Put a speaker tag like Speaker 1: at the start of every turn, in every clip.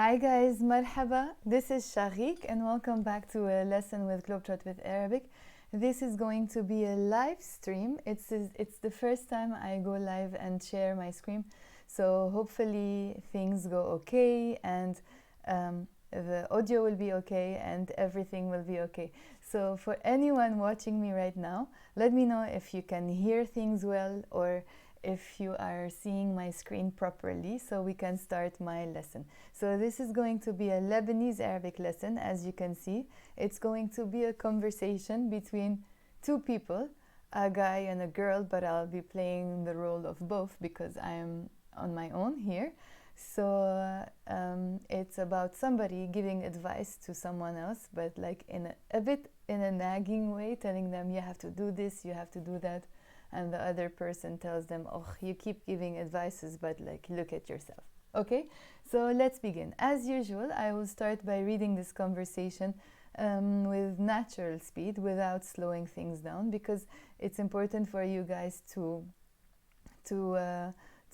Speaker 1: Hi guys, marhaba. This is Shaghlé and welcome back to a lesson with Globetrot with Arabic. This is going to be a live stream. It's the first time I go live and share my screen, so hopefully things go okay and the audio will be okay and everything will be okay. So for anyone watching me right now, let me know if you can hear things well or if you are seeing my screen properly so we can start my lesson. So this is going to be a Lebanese Arabic lesson. As you can see, it's going to be a conversation between two people, a guy and a girl, but I'll be playing the role of both because I am on my own here. So it's about somebody giving advice to someone else, but like in a bit in a nagging way, telling them you have to do this, you have to do that. And the other person tells them, oh, you keep giving advices, but like, look at yourself. Okay, so let's begin. As usual, I will start by reading this conversation with natural speed without slowing things down, because it's important for you guys to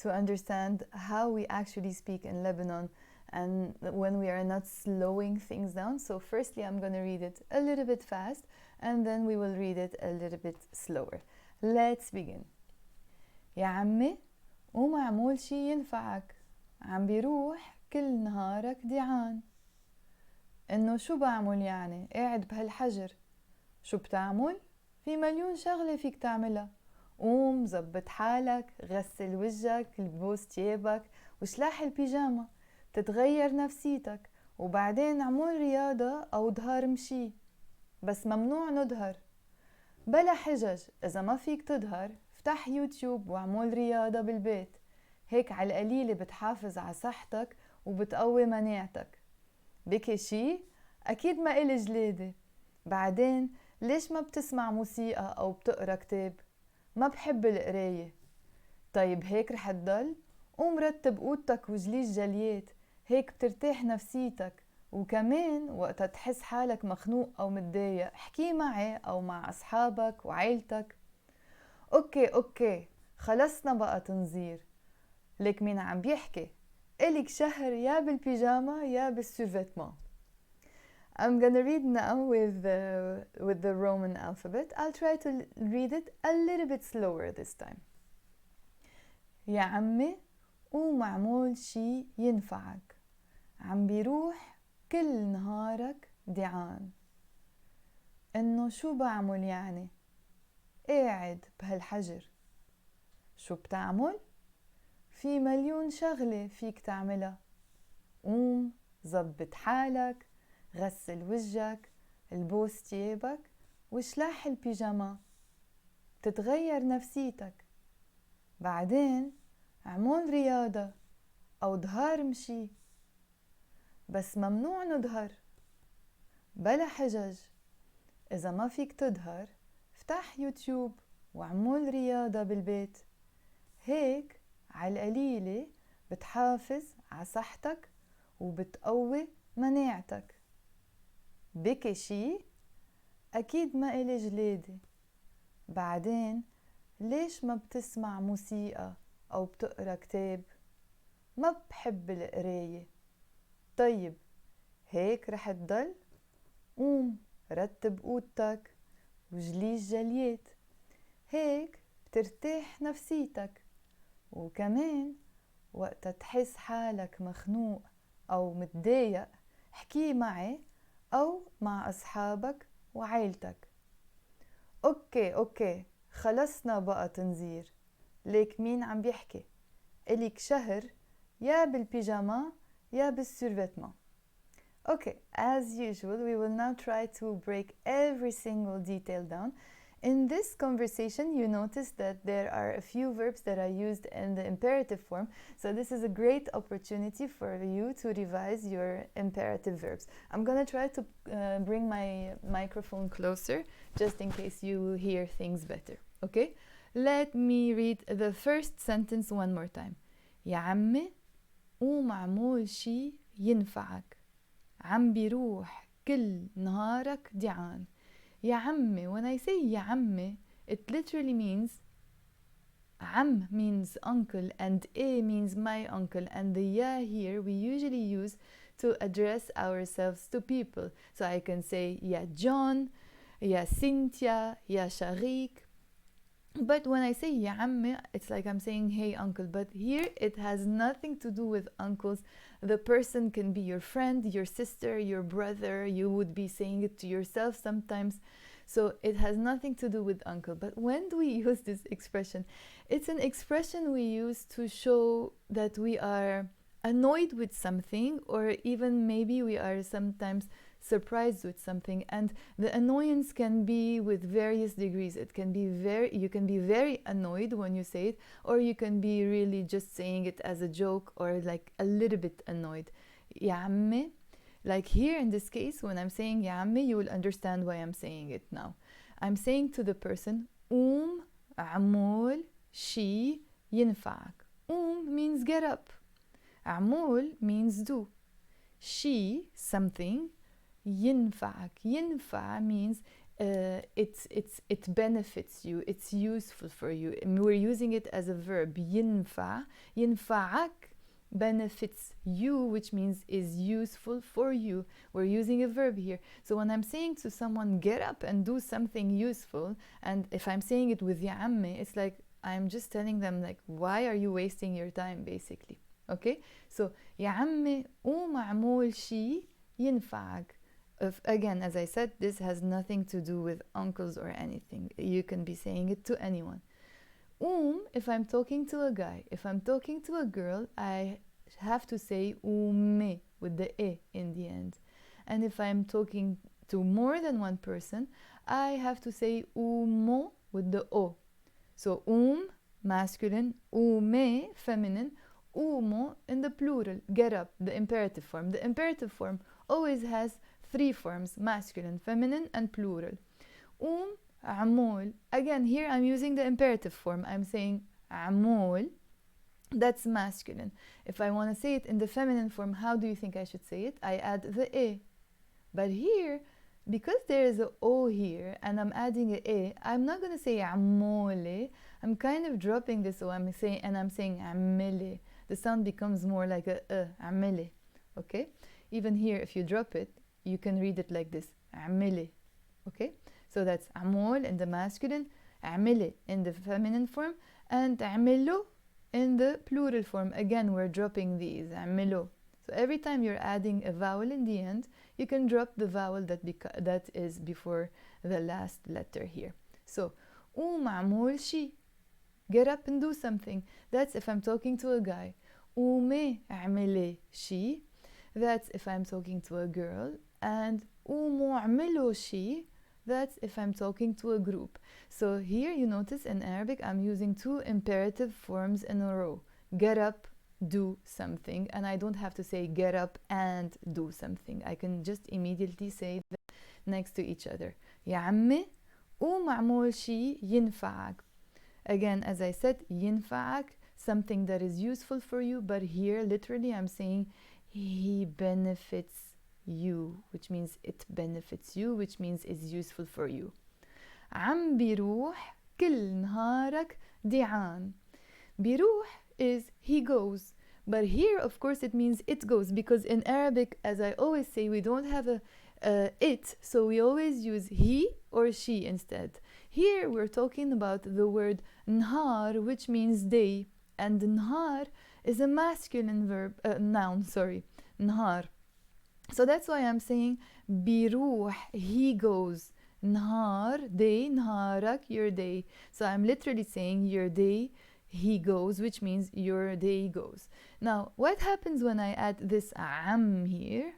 Speaker 1: understand how we actually speak in Lebanon and when we are not slowing things down. So firstly, I'm going to read it a little bit fast, and then we will read it a little bit slower. Let's begin. يا عمي قوم اعمل شي ينفعك عم بيروح كل نهارك ديعان انه شو بعمل يعني قاعد بهالحجر شو بتعمل في مليون شغلة فيك تعملها قوم زبط حالك غسل وجهك لبوس tyéébak وشلاح البيجاما بتتغير نفسيتك وبعدين اعمل رياضة او ظهر مشي بس ممنوع نظهر بلا حجج إذا ما فيك تظهر افتح يوتيوب واعمل رياضة بالبيت هيك على القليلة بتحافظ على صحتك وبتقوي مناعتك بكي شي أكيد ما إلي جلادة بعدين ليش ما بتسمع موسيقى أو بتقرأ كتاب ما بحب القراية طيب هيك رح تضل قوم رتب أوضتك وجلي الجليات هيك بترتاح نفسيتك وكمان وقتا تحس حالك مخنوق أو متضايق احكي معي أو مع أصحابك وعيلتك أوكي خلصنا بقى تنظير ليك مين عم بيحكي إلك شهر يا بالبيجاما يا بالسورفيتمان. I'm gonna read now with the Roman alphabet. I'll try to read it a little bit slower this time. يا عمي قوم اعمل شي ينفعك عم بيروح كل نهارك ديعان انه شو بعمل يعني قاعد بهالحجر شو بتعمل في مليون شغلة فيك تعملها قوم زبط حالك غسل وجهك لبوس tyéébak وشلاح البيجاما بتتغير نفسيتك بعدين اعمل رياضة او ظهر مشي بس ممنوع نظهر بلا حجج إذا ما فيك تظهر افتح يوتيوب واعمل رياضة بالبيت هيك على القليلة بتحافظ على صحتك وبتقوي مناعتك بكي شي أكيد ما إلي جلادة بعدين ليش ما بتسمع موسيقى أو بتقرأ كتاب ما بحب القراية طيب هيك رح تضل قوم رتب أوضتك وجلي الجليات هيك بترتاح نفسيتك وكمان وقتا تحس حالك مخنوق أو متضايق احكي معي أو مع أصحابك وعيلتك أوكي خلصنا بقى تنظير ليك مين عم بيحكي إليك شهر يا بالبيجاما يا بالسورفيتمان. Okay, as usual, we will now try to break every single detail down. In this conversation, you notice that there are a few verbs that are used in the imperative form. So this is a great opportunity for you to revise your imperative verbs. I'm going to try to bring my microphone closer just in case you hear things better. Okay? Let me read the first sentence one more time. يا عمي قوم اعمل شي ينفعك عم بيروح كل نهارك ديعان يا عمي. When I say يا عمي, it literally means عم means uncle and a means my uncle, and the ya here we usually use to to address ourselves to people. So I can say ya John, ya Cynthia, ya Sharik. But when I say ya ammi, it's like I'm saying hey uncle. But here it has nothing to do with uncles. The person can be your friend, your sister, your brother. You would be saying it to yourself sometimes. So it has nothing to do with uncle. But when do we use this expression? It's an expression we use to show that we are annoyed with something, or even maybe we are sometimes surprised with something. And the annoyance can be with various degrees. It can be you can be very annoyed when you say it, or you can be really just saying it as a joke, or like a little bit annoyed. Ya ammi. Like here in this case, when I'm saying ya ammi, you will understand why I'm saying it now. I'm saying to the person, amul, shii, ينفعك. Means get up. Amul means do. Shii, something. ينفعك. ينفع means it benefits you, it's useful for you. And we're using it as a verb. ينفع. ينفعك benefits you, which means is useful for you. We're using a verb here. So when I'm saying to someone, get up and do something useful, and if I'm saying it with ya ammi, it's like I'm just telling them, like, why are you wasting your time, basically. Okay? So ya ammi أعمل شي ينفعك. Again, as I said, this has nothing to do with uncles or anything. You can be saying it to anyone. If I'm talking to a guy. If I'm talking to a girl, I have to say umme with the e in the end. And if I'm talking to more than one person, I have to say ummo with the o. So masculine, umme feminine, ummo in the plural, get up, the imperative form. The imperative form always has three forms: masculine, feminine, and plural. Amol. Again, here I'm using the imperative form. I'm saying amol. That's masculine. If I want to say it in the feminine form, how do you think I should say it? I add the e. But here, because there is a o here and I'm adding a e, I'm not going to say amole. I'm kind of dropping this o. I'm saying amele. The sound becomes more like a amele. Okay? Even here, if you drop it, you can read it like this, amele. Okay? So that's amol in the masculine, amele in the feminine form, and amelo in the plural form. Again, we're dropping these, amelo. So every time you're adding a vowel in the end, you can drop the vowel that is before the last letter here. So, amol shi. Get up and do something. That's if I'm talking to a guy. Ume amele shi. That's if I'm talking to a girl. And amelo shi. That's if I'm talking to a group. So here you notice in Arabic I'm using two imperative forms in a row. Get up, do something. And I don't have to say get up and do something. I can just immediately say them next to each other. Ya ammi, معمول شي ينفعك. Again, as I said, ينفعك, something that is useful for you. But here, literally, I'm saying he benefits you, which means it benefits you, which means it's useful for you. عم بيروح كل نهارك ديعان. بيروح is he goes. But here, of course, it means it goes, because in Arabic, as I always say, we don't have a it, so we always use he or she instead. Here, we're talking about the word nhar, which means day, and nhar is a masculine noun, nhar. So that's why I'm saying biruh, he goes. Nhar, day, nhaarak, your day. So I'm literally saying your day, he goes, which means your day goes. Now, what happens when I add this am here?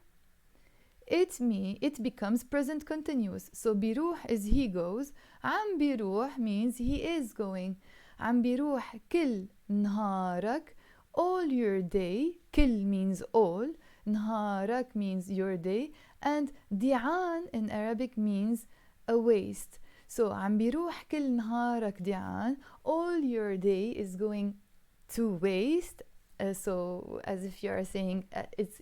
Speaker 1: It becomes present continuous. So biruh is he goes. Am biruh means he is going. Am biruh kil nhaarak, all your day. Kil means all. Nhaarak means your day. And di'an in Arabic means a waste. So عم بيروح كل نهارك ديعان, all your day is going to waste. So as if you are saying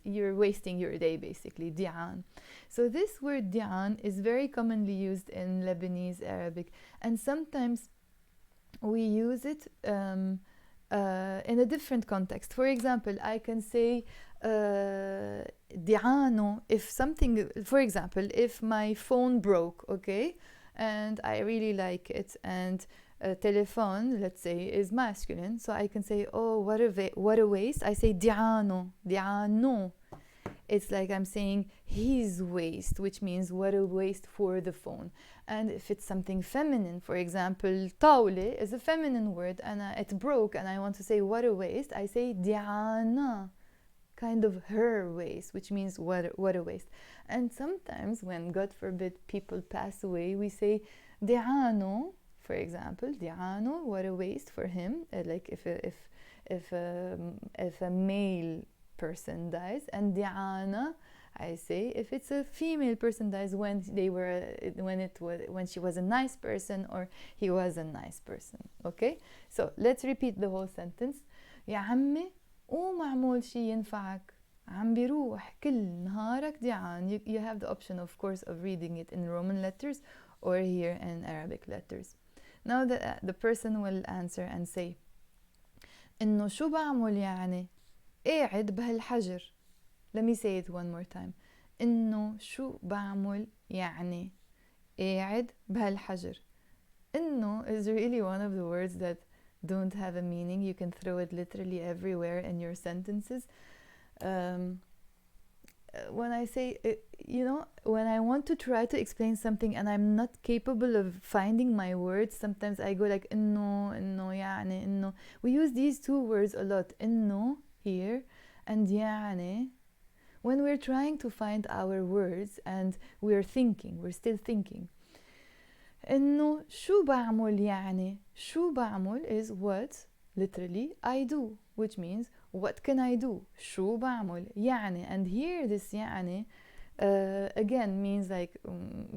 Speaker 1: you're wasting your day, basically, di'an. So this word di'an is very commonly used in Lebanese Arabic, and sometimes we use it in a different context. For example, I can say di'ano, if something, for example, if my phone broke, okay, and I really like it, and telephone, let's say, is masculine, so I can say, oh, what a waste. I say di'ano, di'ano. It's like I'm saying his waste, which means what a waste for the phone. And if it's something feminine, for example, طاولة is a feminine word, and it broke, and I want to say what a waste, I say di'ana, kind of her waste, which means what a waste. And sometimes when, God forbid, people pass away, we say di'ano, for example, di'ano, what a waste for him, like if a male person dies, and di'ana, I say if it's a female person dies, when she was a nice person or he was a nice person. Okay, so let's repeat the whole sentence. يا عمي قوم اعمل شي ينفعك، عم بيروح كل نهارك دعان. You have the option, of course, of reading it in Roman letters or here in Arabic letters. Now the person will answer and say إنه شو بعمل يعني قاعد بهالحجر. Let me say it one more time. إنه شو بعمل يعني قاعد بهالحجر. إنه is really one of the words that don't have a meaning. You can throw it literally everywhere in your sentences. When I say, when I want to try to explain something and I'm not capable of finding my words, sometimes I go like إنه يعني إنه. We use these two words a lot, إنه here and يعني, when we're trying to find our words and we're still thinking. إنه شو بعمل يعني. شو بعمل is what, literally, I do, which means what can I do. شو بعمل يعني. And here this يعني again means like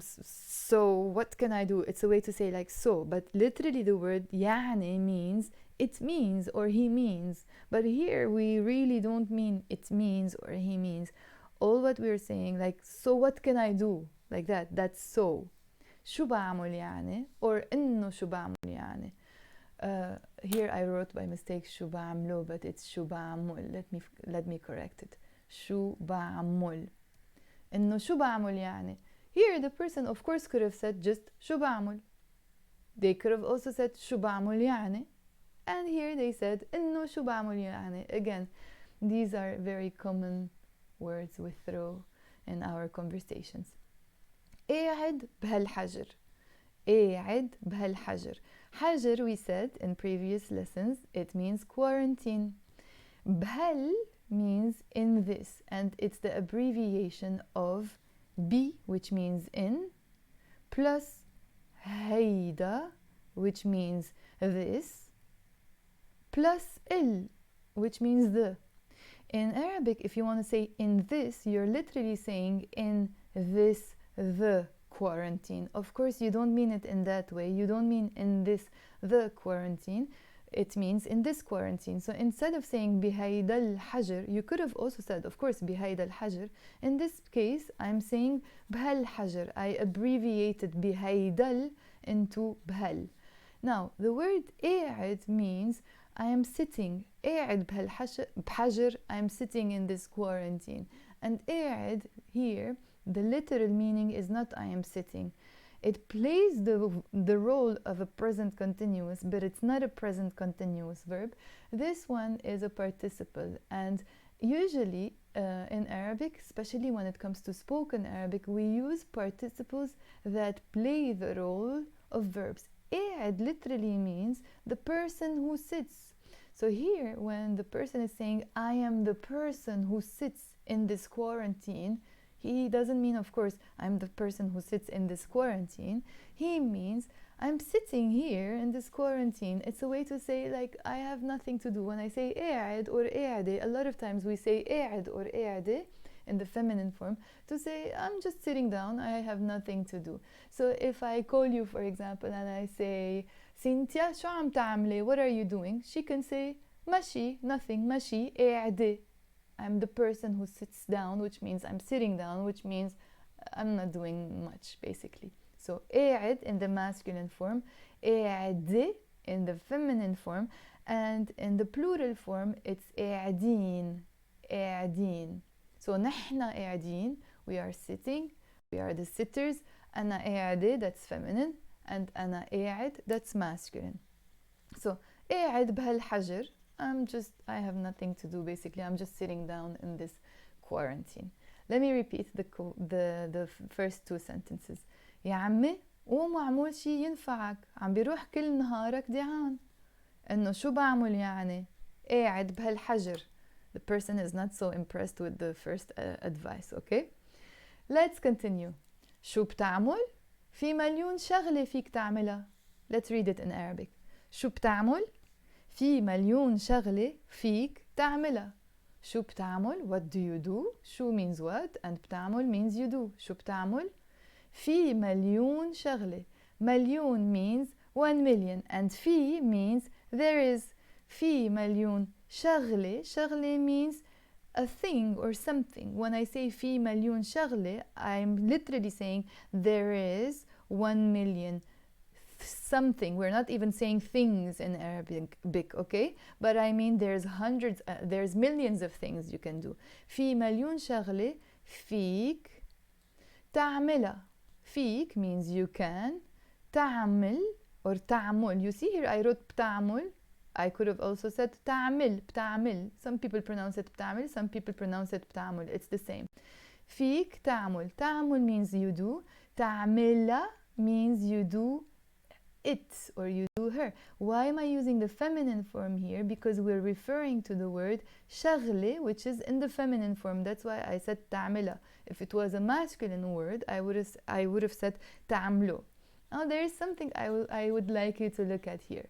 Speaker 1: so what can I do. It's a way to say like so, but literally the word يعني means it means or he means. But here we really don't mean it means or he means. All what we're saying, like, so what can I do, like that, that's so. شو بعمل يعني, or إنه شو بعمل يعني. Here I wrote by mistake شو بعمله, but it's شو بعمل. Let me correct it. شو بعمل. إنه شو بعمل يعني. Here the person of course could have said just شو بعمل. They could have also said شو بعمل يعني. And here they said إنه شو بعمل يعني. Again, these are very common words we throw in our conversations. قاعد بهالحجر. قاعد بهالحجر. حجر, we said in previous lessons, it means quarantine. bhal means in this, and it's the abbreviation of b, which means in, plus هيدا, which means this, plus el, which means the. In Arabic, if you want to say in this, you're literally saying in this, the quarantine. Of course, you don't mean it in that way. You don't mean in this, the quarantine. It means in this quarantine. So instead of saying بهيدا الحجر, you could have also said, of course, بهيدا الحجر. In this case, I'm saying بهالحجر. I abbreviated بهيدا into بهال. Now, the word قاعد means I am sitting. قاعد بحجر, I'm sitting in this quarantine. And قاعد here, the literal meaning is not I am sitting. It plays the role of a present continuous, but it's not a present continuous verb. This one is a participle, and usually in Arabic, especially when it comes to spoken Arabic, we use participles that play the role of verbs. قاعد literally means the person who sits. So here, when the person is saying, I am the person who sits in this quarantine, he doesn't mean, of course, I'm the person who sits in this quarantine. He means, I'm sitting here in this quarantine. It's a way to say, like, I have nothing to do. When I say قاعد or قاعدة, a lot of times we say قاعد or قاعدة in the feminine form to say, I'm just sitting down, I have nothing to do. So if I call you, for example, and I say, Cynthia, شو عم تعملي? What are you doing? She can say, مشي, nothing, مشي, قاعدة. I'm the person who sits down, which means I'm sitting down, which means I'm not doing much, basically. So قاعد in the masculine form, قاعدة in the feminine form, and in the plural form, it's قاعدين, قاعدين. So So نحن قاعدين, we are sitting, we are the sitters. أنا قاعدة, that's feminine, and أنا قاعد, that's masculine. So قاعد بهالحجر, I have nothing to do basically. I'm just sitting down in this quarantine. Let me repeat the first two sentences. يا عمي قوم واعمل شي ينفعك, عم بيروح كل نهارك دعان. إنه شو بعمل يعني؟ قاعد بهالحجر. The person is not so impressed with the first advice, okay? Let's continue. شو بتعمل؟ في مليون شغلة فيك تعملها. Let's read it in Arabic. شو بتعمل؟ في مليون شغلة فيك تعملها. شو بتعمل? What do you do? شو means what and بتعمل means you do. شو بتعمل؟ في مليون شغلة. مليون means 1 million and في means there is. في مليون شغلة. شغلة means a thing or something. When I say في مليون شغلة, I'm literally saying there is 1 million something. We're not even saying things in Arabic, okay? But I mean there's hundreds, there's millions of things you can do. في مليون شغلة فيك تعملها. فيك means you can. تعمل or تعمل. You see here I wrote بتعمل. I could have also said تعمل, بتعمل. Some people pronounce it بتعمل, some people pronounce it بتعمل. It's the same. فيك تعمل. تعمل means you do. تعملها means you do it or you do her. Why am I using the feminine form here? Because we're referring to the word shaghlé, which is in the feminine form. That's why I said تعملها. If it was a masculine word, I would have said تعملو. Now there is something I would like you to look at here.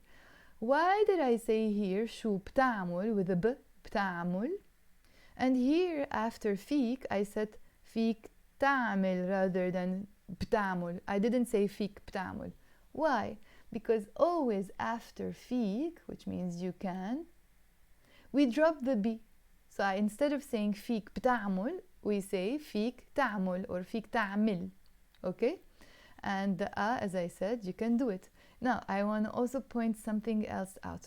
Speaker 1: Why did I say here شو بتعمل with a b, بتعمل, and here after فيك I said فيك تعمل rather than بتعمل. I didn't say فيك بتعمل. Why? Because always after فيك, which means you can, we drop the b. So instead of saying فيك بتعمل, we say فيك تعمل or فيك تعمل. Okay? And the a, as I said, you can do it. Now, I want to also point something else out.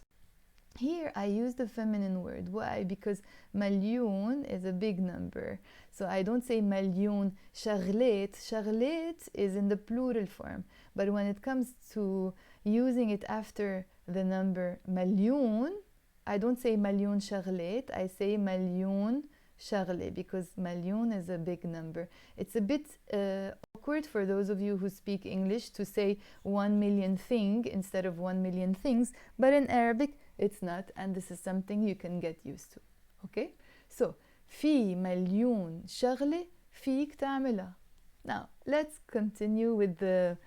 Speaker 1: Here, I use the feminine word. Why? Because malyouun is a big number. So I don't say malyouun shaghlét. Shaghlét is in the plural form. But when it comes to using it after the number malyouun, I don't say malyouun shaghlét. I say malyouun shaghlé, because malyouun is a big number. It's a bit awkward for those of you who speak English to say 1 million thing instead of 1 million things, but in Arabic it's not, and this is something you can get used to. Okay? So في مليون شغلة فيك تعملها. Now let's continue with the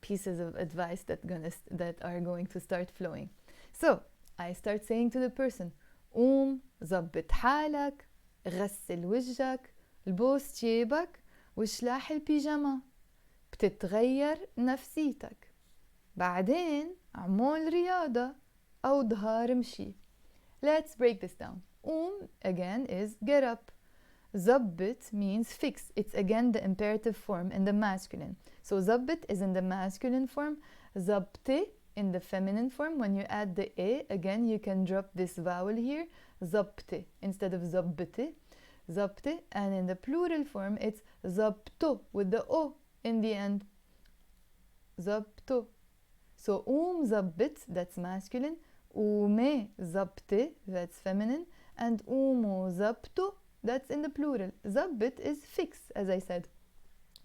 Speaker 1: pieces of advice that are going to start flowing. So I start saying to the person, قوم زبط حالك, غسل وجهك, لبوس tyéébak, وشلاح البيجاما, بتتغير نفسيتك. بعدين عمول رياضة أو ظهار مشي. Let's break this down. Again is get up. Zabbet means fix. It's again the imperative form in the masculine. So Zabbet is in the masculine form. Zabte in the feminine form. When you add the a, again you can drop this vowel here, zabte instead of zabbete. Zabte, and in the plural form it's zabto with the o in the end. Zabto. So zabbet, that's masculine. Ume zabte, that's feminine. And umo zabto, that's in the plural. Zabbet is fix, as I said.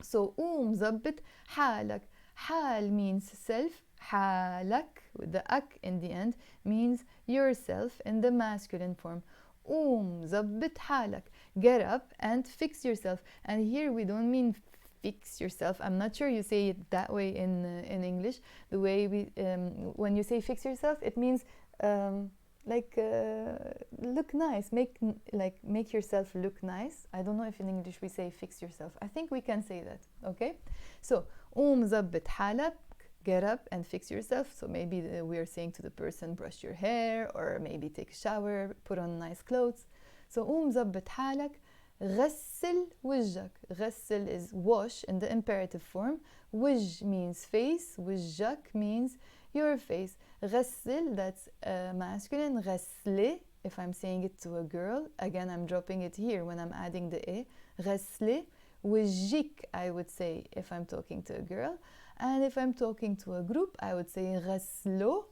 Speaker 1: So zabbet حالك. حال means self. حالك with the ak in the end means yourself in the masculine form. زبط حالك. Get up and fix yourself. And here we don't mean fix yourself. I'm not sure you say it that way in English. The way when you say fix yourself, it means look nice. Make yourself look nice. I don't know if in English we say fix yourself. I think we can say that. Okay. So زبط حالك. Get up and fix yourself. So maybe we are saying to the person, brush your hair, or maybe take a shower, put on nice clothes. So زبط حالك. غسل وجهك. غسل is wash in the imperative form. وجه means face. وجهك means your face. غسل, that's masculine. غسلة if I'm saying it to a girl, again I'm dropping it here when I'm adding the a. غسلي وجهك, I would say if I'm talking to a girl. And if I'm talking to a group, I would say غسلوا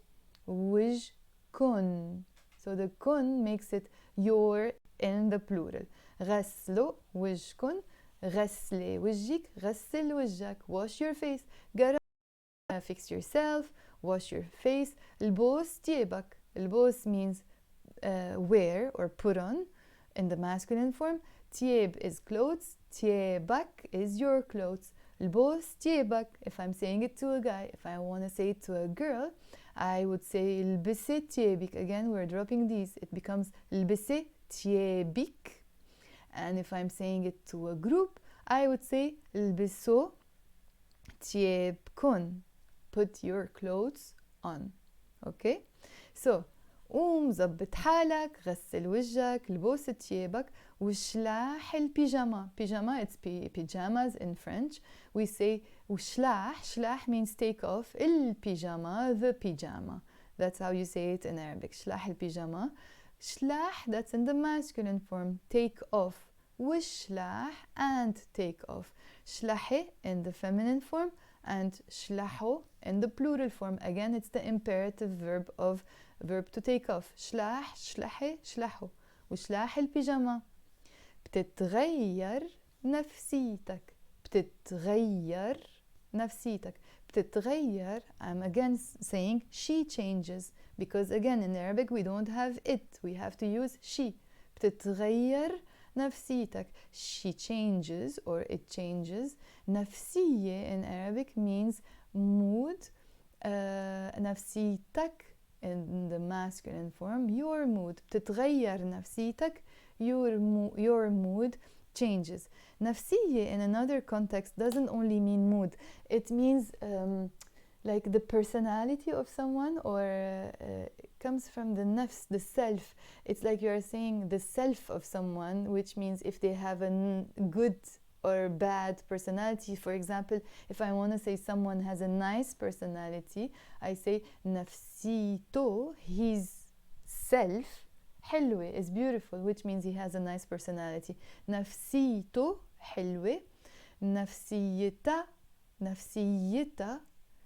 Speaker 1: وجهكن. So the kun makes it your in the plural. غسلوا وجهكن, غسلي وجهك, غسل وجهك. Wash your face. Fix yourself, wash your face. lboos tyéébak. lboos means wear or put on in the masculine form. tyéeb is clothes, tyéébak is your clothes. lboos tyéébak. If I'm saying it to a guy, if I want to say it to a girl, I would say البسي tyéébik. Again, we're dropping these. It becomes البسي tyéébik. And if I'm saying it to a group, I would say البسوا tyéébكن. Put your clothes on. Okay? So, قوم زبط حالك, غسل وجهك, لبوس tyéébak, وشلاح البيجاما. Pyjama, it's pyjamas in French. We say وشلاح. شلاح means take off. البيجاما, the pyjama. That's how you say it in Arabic. شلاح البيجاما. شلاح, that's in the masculine form. Take off. وشلاح and take off. شلاحي in the feminine form and شلاحو in the plural form. Again, it's the imperative verb to take off. شلاح, شلاحي, شلاحو. وشلاح البيجاما. بتتغير نفسيتك. بتتغير نفسيتك. بتتغير, I'm again saying she changes, because again in Arabic we don't have it, we have to use she. بتتغير نفسيتك. She changes or it changes. نفسية in Arabic means mood. نفسيتك in the masculine form, your mood. بتتغير نفسيتك, your mood changes. نفسية in another context doesn't only mean mood. It means like the personality of someone, or comes from the nafs, the self. It's like you are saying the self of someone, which means if they have a good or bad personality. For example, if I want to say someone has a nice personality, I say نفسيته, his self, حلوة, is beautiful, which means he has a nice personality. نفسيته حلوة. نفسيتها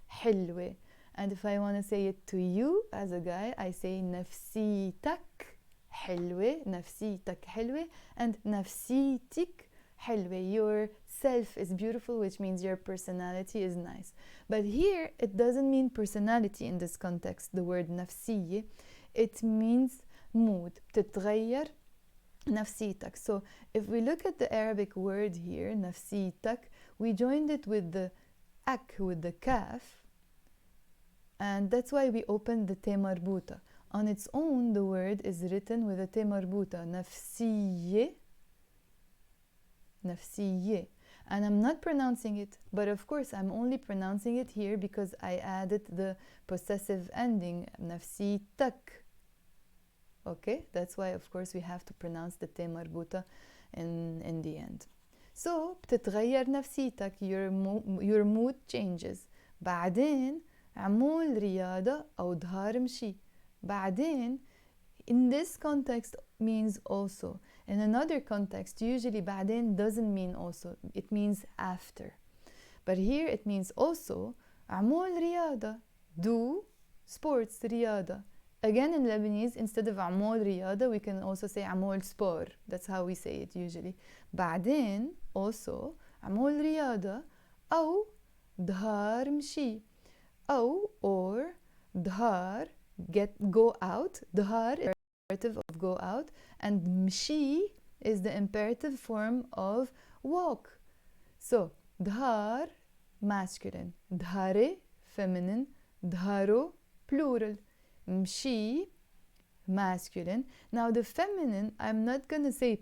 Speaker 1: حلوة. And if I want to say it to you as a guy, I say نفسيتك حلوة. نفسيتك حلوة. And نفسيتك حلوة. Your self is beautiful, which means your personality is nice. But here, it doesn't mean personality in this context, the word نفسية. It means mood. بتتغير نفسيتك. So if we look at the Arabic word here, نفسيتك, we joined it with the ak, with the kaf, and that's why we opened the te marbuta. On its own, the word is written with a te marbuta, نفسية. نفسية. And I'm not pronouncing it, but of course I'm only pronouncing it here because I added the possessive ending, نفسيتك. Okay, that's why of course we have to pronounce the te marbuta in the end. So بتتغير نفسيتك, your mood changes. بعدين عمول رياضة أو ظهار مشي. بعدين in this context means also. In another context, usually بعدين doesn't mean also, it means after. But here it means also. عمول رياضة, do sports, رياضة. Again in Lebanese, instead of عمول رياضة, we can also say عمول sport. That's how we say it usually. بعدين also عمول رياضة أو ظهار مشي. أو or ظهار, go out. ظهار is the imperative of go out, and mshii is the imperative form of walk. So Dhaar, masculine. Dhare, feminine. Dharo, plural. Mshii, masculine. Now the feminine, I'm not going to say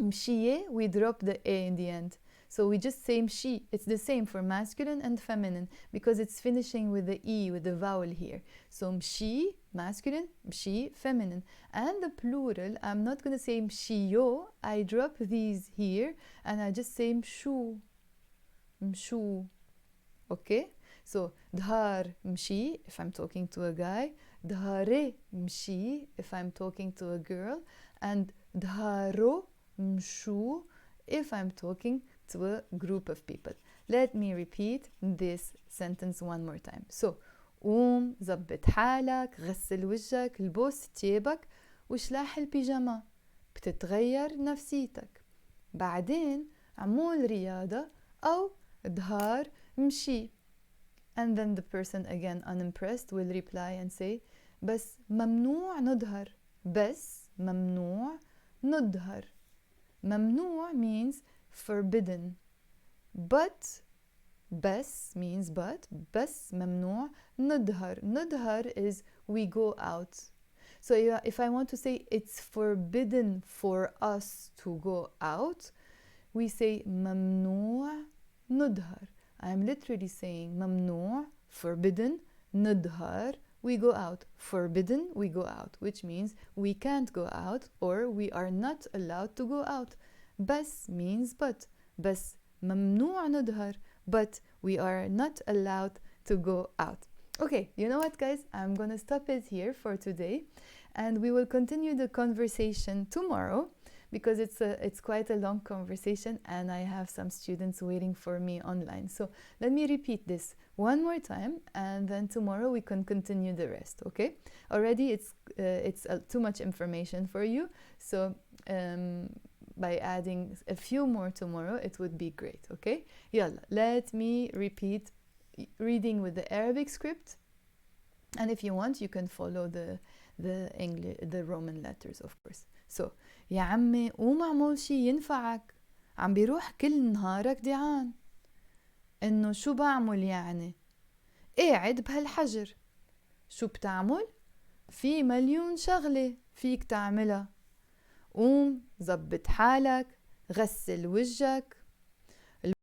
Speaker 1: mshii, we drop the a in the end. So we just say mshii. It's the same for masculine and feminine because it's finishing with the e, with the vowel here. So mshii, masculine, mshii, feminine. And the plural, I'm not going to say mshiyo. I drop these here and I just say mshou. Mshou. Okay? So Dhaar, mshii, if I'm talking to a guy. dhare mshii if I'm talking to a girl, and dharo mshou if I'm talking to a group of people. Let me repeat this sentence one more time. So, ouum, Zabbet حالك, ghassel wejjak, lboos tyéébak, وشلاح البيجاما, btetghayyar nafsiytak. بعدين عمول رياضة أو Dhaar mshii. And then the person again unimpressed will reply and say بس ممنوع نظهر. بس ممنوع نظهر. ممنوع means forbidden. But بس means but. بس ممنوع نظهر. نظهر is we go out. So if I want to say it's forbidden for us to go out, we say ممنوع noDhar. I'm literally saying ممنوع, forbidden, noDhar, we go out. Forbidden, we go out, which means we can't go out or we are not allowed to go out. بس means but. بس ممنوع noDhar, but we are not allowed to go out. Okay, you know what, guys? I'm gonna stop it here for today, and we will continue the conversation tomorrow, because it's quite a long conversation and I have some students waiting for me online. So let me repeat this one more time, and then tomorrow we can continue the rest, okay? Already it's too much information for you, so by adding a few more tomorrow, it would be great, okay? Yalla, let me repeat reading with the Arabic script, and if you want, you can follow the Roman letters, of course. So, يا عمي قوم اعمل شي ينفعك، عم بيروح كل نهارك دعان. انه شو بعمل يعني؟ قاعد بهالحجر. شو بتعمل؟ في مليون شغلة فيك تعملها. قوم زبط حالك، غسل وجهك،